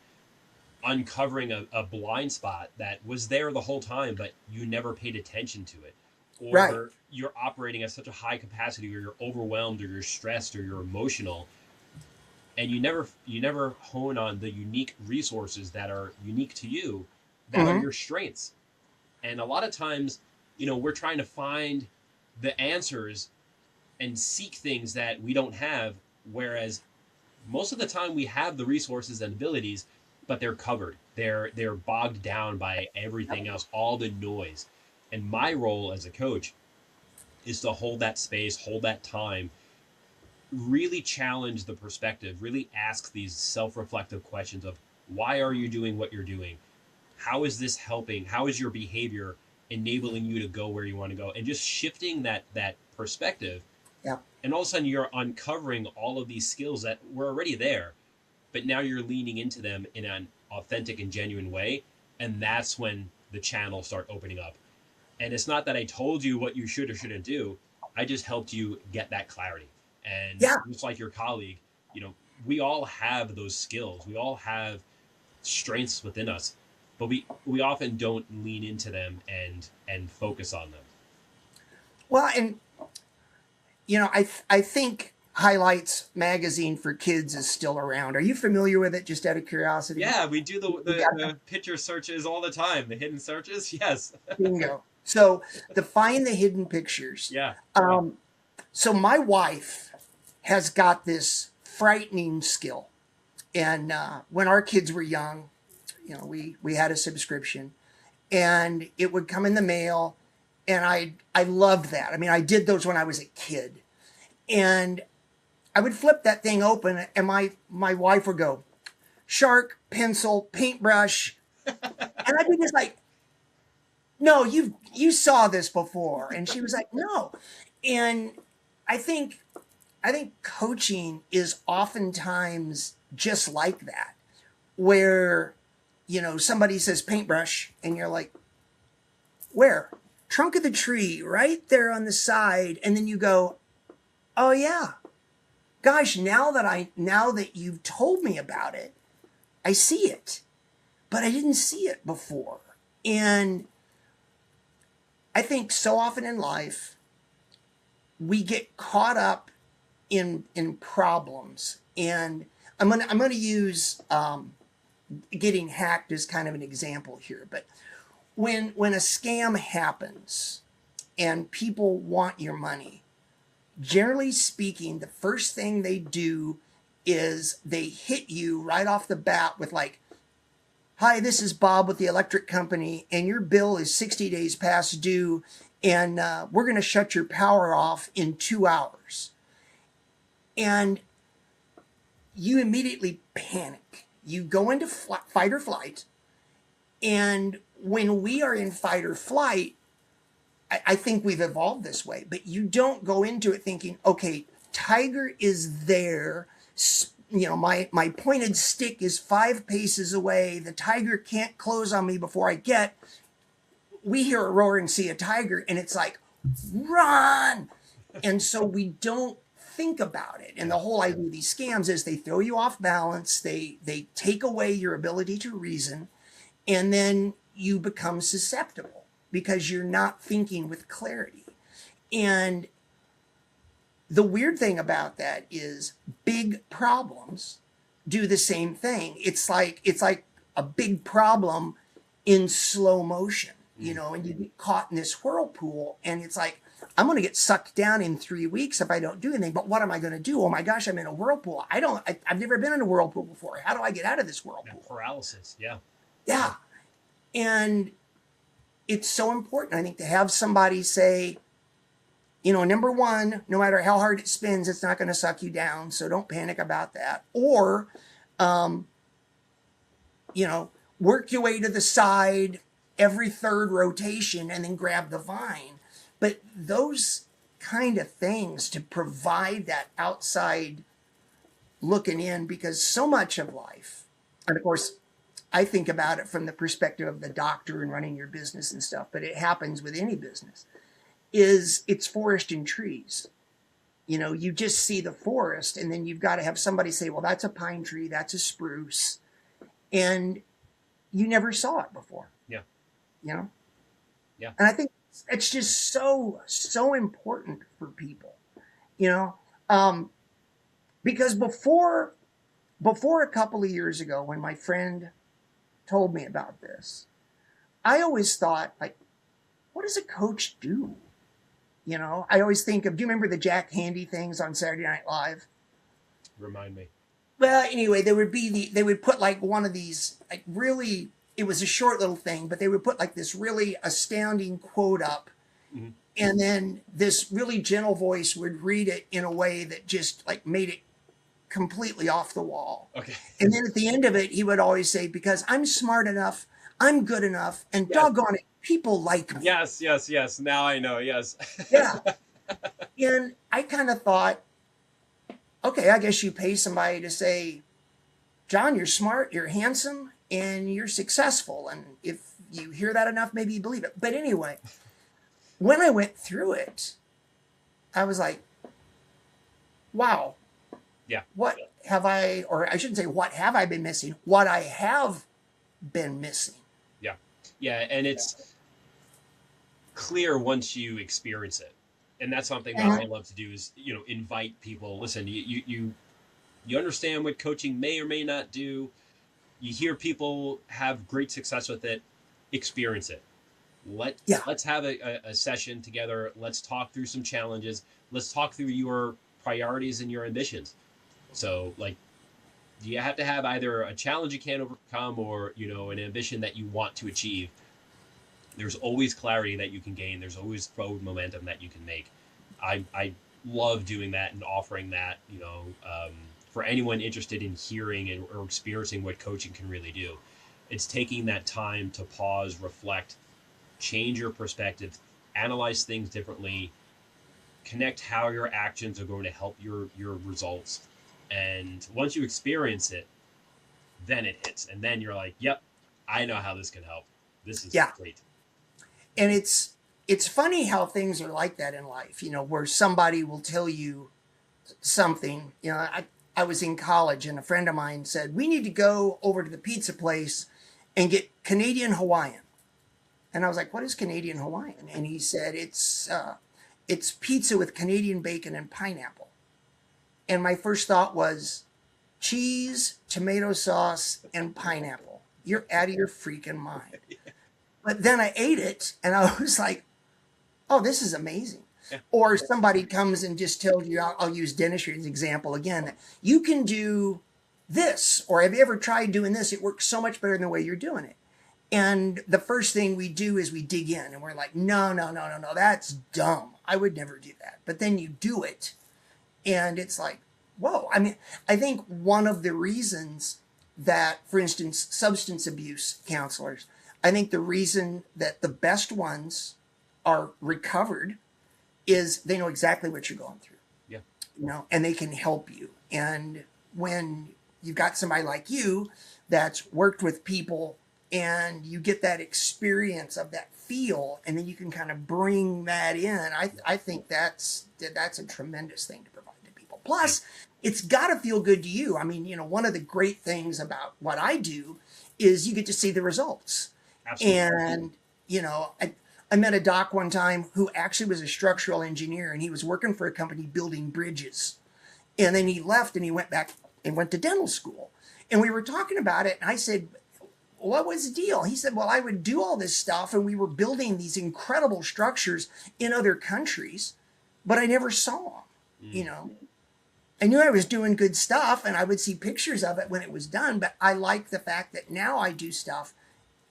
uncovering a blind spot that was there the whole time, but you never paid attention to it. Or right. You're operating at such a high capacity, or you're overwhelmed, or you're stressed, or you're emotional, and you never hone on the unique resources that are unique to you, that are your strengths. And a lot of times, we're trying to find the answers and seek things that we don't have, whereas most of the time we have the resources and abilities, but they're covered. They're bogged down by everything else, all the noise. And my role as a coach is to hold that space, hold that time, really challenge the perspective, really ask these self-reflective questions of, why are you doing what you're doing? How is this helping? How is your behavior enabling you to go where you want to go? And just shifting that perspective. Yeah. And all of a sudden you're uncovering all of these skills that were already there, but now you're leaning into them in an authentic and genuine way. And that's when the channels start opening up. And it's not that I told you what you should or shouldn't do. I just helped you get that clarity. And Yeah. just like your colleague, you know, we all have those skills. We all have strengths within us, but we often don't lean into them and focus on them. Well, and I think Highlights magazine for kids is still around. Are you familiar with it? Just out of curiosity. Yeah, we do the picture searches all the time, the hidden searches. Yes. Bingo. So to find the hidden pictures. Yeah. So my wife has got this frightening skill, and when our kids were young, we had a subscription, and it would come in the mail, and I loved that. I mean, I did those when I was a kid, and I would flip that thing open, and my wife would go, shark, pencil, paintbrush, and I'd be just like, no, you saw this before, and she was like, no, and I think coaching is oftentimes just like that, where somebody says paintbrush, and you're like, where? Trunk of the tree, right there on the side, and then you go, oh yeah. Gosh, now that you've told me about it, I see it, but I didn't see it before. And I think so often in life, we get caught up in problems. And I'm gonna use getting hacked as kind of an example here. But when a scam happens and people want your money, generally speaking, the first thing they do is they hit you right off the bat with like, hi, this is Bob with the electric company, and your bill is 60 days past due, and we're going to shut your power off in 2 hours. And you immediately panic. You go into fight or flight, and when we are in fight or flight, I think we've evolved this way, but you don't go into it thinking, okay, tiger is there. My pointed stick is 5 paces away. The tiger can't close on me before I get. We hear a roar and see a tiger, and it's like, run. And so we don't think about it. And the whole idea of these scams is they throw you off balance. They take away your ability to reason, and then you become susceptible, because you're not thinking with clarity. And the weird thing about that is big problems do the same thing. It's like a big problem in slow motion, and you get caught in this whirlpool, and it's like, I'm going to get sucked down in 3 weeks if I don't do anything. But what am I going to do? Oh my gosh, I'm in a whirlpool. I've never been in a whirlpool before. How do I get out of this whirlpool? Yeah, paralysis. Yeah. Yeah. And it's so important, I think, to have somebody say, number one, no matter how hard it spins, it's not going to suck you down. So don't panic about that. Or, work your way to the side every third rotation and then grab the vine. But those kind of things to provide that outside looking in, because so much of life, and of course, I think about it from the perspective of the doctor and running your business and stuff, but it happens with any business, it's forest and trees. You just see the forest, and then you've got to have somebody say, well, that's a pine tree, that's a spruce. And you never saw it before. Yeah. Yeah. And I think it's just so important for people, because before a couple of years ago, when my friend told me about this, I always thought, like, what does a coach do? I always think of, do you remember the Jack Handy things on Saturday Night Live? Remind me. Well, anyway, they would put like one of these, like, really, it was a short little thing, but they would put like this really astounding quote up, mm-hmm. and then this really gentle voice would read it in a way that just like made it completely off the wall. Okay. And then at the end of it, he would always say, because I'm smart enough, I'm good enough, and doggone it, people like me. Yes. Now I know. Yes. Yeah. And I kind of thought, okay, I guess you pay somebody to say, John, you're smart, you're handsome, and you're successful. And if you hear that enough, maybe you believe it. But anyway, when I went through it, I was like, wow, Yeah. what have I, or I shouldn't say what have I been missing, what I have been missing. Yeah. Yeah. And it's clear once you experience it. And that's something that I love to do is, invite people, listen, you understand what coaching may or may not do. You hear people have great success with it, experience it. Let's have a session together. Let's talk through some challenges. Let's talk through your priorities and your ambitions. So, like, you have to have either a challenge you can't overcome or, an ambition that you want to achieve. There's always clarity that you can gain. There's always forward momentum that you can make. I love doing that and offering that, for anyone interested in hearing or experiencing what coaching can really do. It's taking that time to pause, reflect, change your perspective, analyze things differently, connect how your actions are going to help your results. And once you experience it, then it hits. And then you're like, yep, I know how this can help. This is great. And it's funny how things are like that in life, where somebody will tell you something. I was in college and a friend of mine said, we need to go over to the pizza place and get Canadian Hawaiian. And I was like, what is Canadian Hawaiian? And he said, it's pizza with Canadian bacon and pineapple. And my first thought was cheese, tomato sauce, and pineapple. You're out of your freaking mind. But then I ate it and I was like, oh, this is amazing. Yeah. Or somebody comes and just tells you, I'll use dentistry as an example again, you can do this, or have you ever tried doing this? It works so much better than the way you're doing it. And the first thing we do is we dig in and we're like, no, that's dumb. I would never do that. But then you do it and it's like, whoa. I mean, I think one of the reasons that, for instance, substance abuse counselors, I think the reason that the best ones are recovered is they know exactly what you're going through. Yeah. And they can help you. And when you've got somebody like you that's worked with people and you get that experience of that feel, and then you can kind of bring that in, I think that's a tremendous thing to provide to people. Plus, it's got to feel good to you. I mean, one of the great things about what I do is you get to see the results. Absolutely. And, I met a doc one time who actually was a structural engineer, and he was working for a company building bridges. And then he left and he went back and went to dental school. And we were talking about it. And I said, what was the deal? He said, well, I would do all this stuff and we were building these incredible structures in other countries, but I never saw them, I knew I was doing good stuff and I would see pictures of it when it was done, but I like the fact that now I do stuff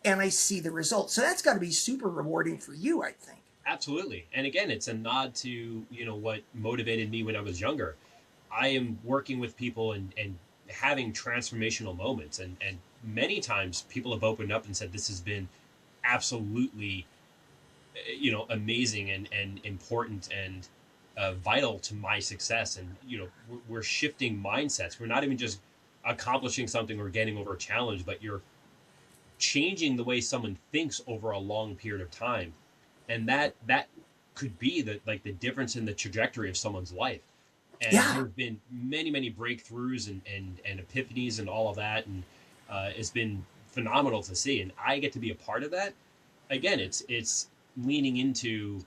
and I see the results. So that's got to be super rewarding for you, I think. Absolutely. And again, it's a nod to, what motivated me when I was younger. I am working with people and having transformational moments. And many times people have opened up and said, this has been absolutely, amazing and important and vital to my success. And, we're shifting mindsets. We're not even just accomplishing something or getting over a challenge, but you're changing the way someone thinks over a long period of time. And that could be the difference in the trajectory of someone's life. And there have been many, many breakthroughs and epiphanies and all of that. And it's been phenomenal to see. And I get to be a part of that. Again, it's leaning into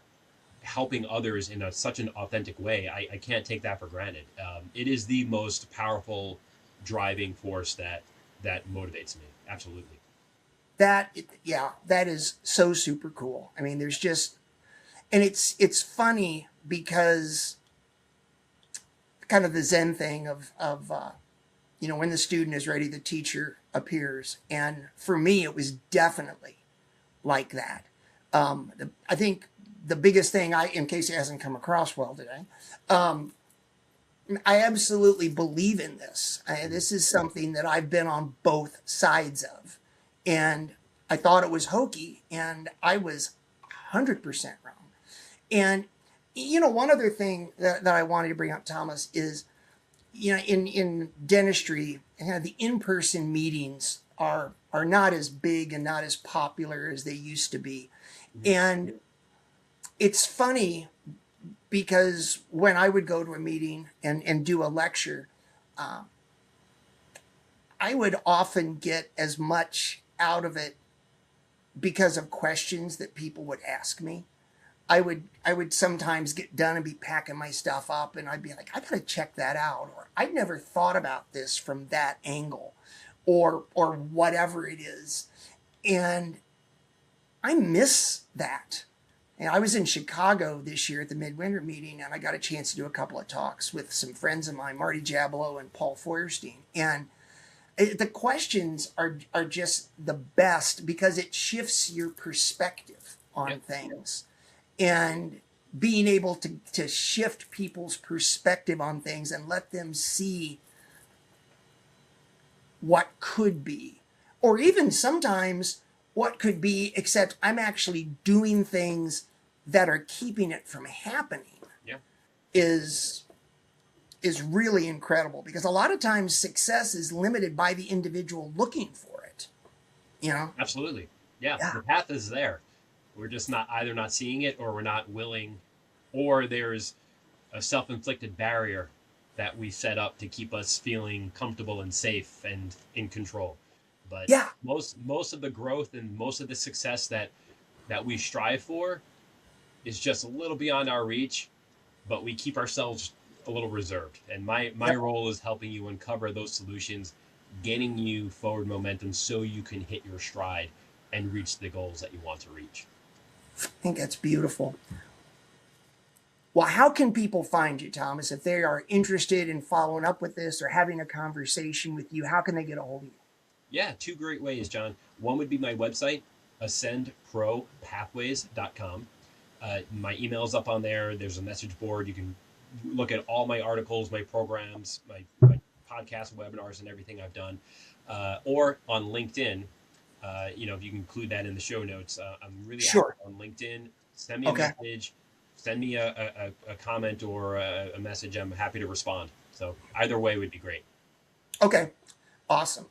helping others in such an authentic way. I can't take that for granted. It is the most powerful driving force that motivates me. Absolutely. That is so super cool. I mean, there's just, and it's funny because kind of the Zen thing of when the student is ready, the teacher appears. And for me, it was definitely like that. I think the biggest thing in case it hasn't come across well today, I absolutely believe in this. This is something that I've been on both sides of. And I thought it was hokey, and I was 100% wrong. And, one other thing that I wanted to bring up, Thomas, is in dentistry, the in-person meetings are not as big and not as popular as they used to be. And it's funny because when I would go to a meeting and do a lecture, I would often get as much out of it because of questions that people would ask me. I would sometimes get done and be packing my stuff up, and I'd be like, I gotta check that out, or I'd never thought about this from that angle, or whatever it is. And I miss that. And I was in Chicago this year at the midwinter meeting, and I got a chance to do a couple of talks with some friends of mine, Marty Jablow and Paul Feuerstein. And the questions are just the best because it shifts your perspective on things. And being able to shift people's perspective on things and let them see what could be, or even sometimes what could be, except I'm actually doing things that are keeping it from happening, is really incredible, because a lot of times success is limited by the individual looking for it. Absolutely. Yeah. The path is there. We're just not seeing it, or we're not willing, or there's a self-inflicted barrier that we set up to keep us feeling comfortable and safe and in control. But most of the growth and most of the success that we strive for is just a little beyond our reach, but we keep ourselves a little reserved. And my role is helping you uncover those solutions, getting you forward momentum so you can hit your stride and reach the goals that you want to reach. I think that's beautiful. Well, how can people find you, Thomas, if they are interested in following up with this or having a conversation with you? How can they get a hold of you? Yeah, two great ways, John. One would be my website, ascendpropathways.com. My email's up on there. There's a message board. You can look at all my articles, my programs, my podcast, webinars, and everything I've done. Or on LinkedIn. If you can include that in the show notes, I'm really active on LinkedIn. Send me a message, send me a comment or a message. I'm happy to respond. So either way would be great. Okay, awesome.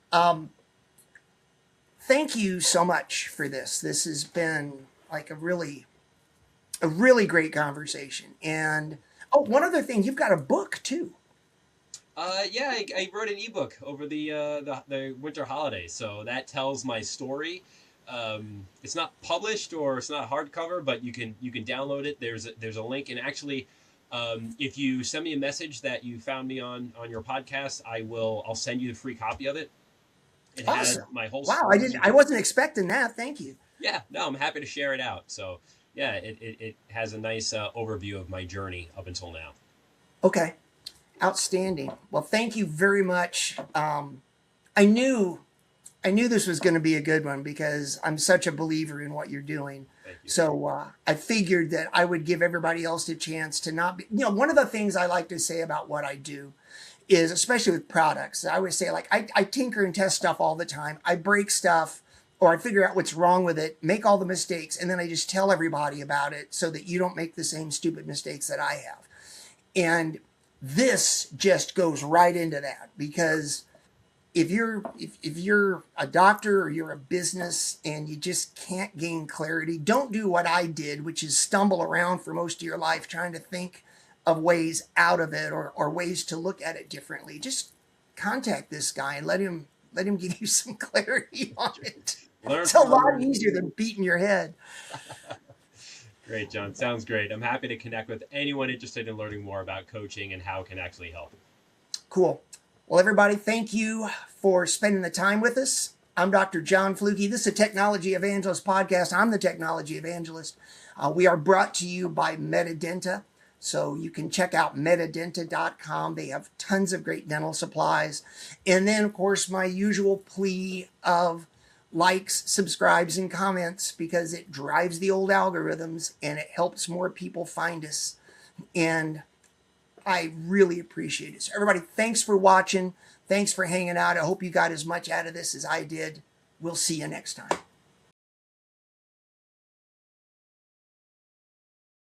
Thank you so much for this. This has been like a really great conversation. And one other thing, you've got a book too. I wrote an ebook over the winter holidays, so that tells my story. It's not published or it's not hardcover, but you can download it. There's a link, and actually, if you send me a message that you found me on your podcast, I'll send you the free copy of it. It has my whole story. I wasn't expecting that. Thank you. Yeah, no, I'm happy to share it out. So yeah, it has a nice overview of my journey up until now. Okay. Outstanding. Well, thank you very much. I knew this was going to be a good one because I'm such a believer in what you're doing. Thank you. So I figured that I would give everybody else a chance to not be, one of the things I like to say about what I do is, especially with products, I always say, like, I tinker and test stuff all the time. I break stuff, or I figure out what's wrong with it, make all the mistakes, and then I just tell everybody about it so that you don't make the same stupid mistakes that I have. And this just goes right into that, because if you're a doctor or you're a business and you just can't gain clarity, don't do what I did, which is stumble around for most of your life trying to think of ways out of it or ways to look at it differently. Just contact this guy and let him give you some clarity on it. It's a lot easier than beating your head. Great, John. Sounds great. I'm happy to connect with anyone interested in learning more about coaching and how it can actually help. Cool. Well, everybody, thank you for spending the time with us. I'm Dr. John Fluke. This is a Technology Evangelist podcast. I'm the Technology Evangelist. We are brought to you by Medidenta. So you can check out medidenta.com. They have tons of great dental supplies. And then, of course, my usual plea of likes, subscribes, and comments, because it drives the old algorithms and it helps more people find us. And I really appreciate it. So everybody, thanks for watching. Thanks for hanging out. I hope you got as much out of this as I did. We'll see you next time.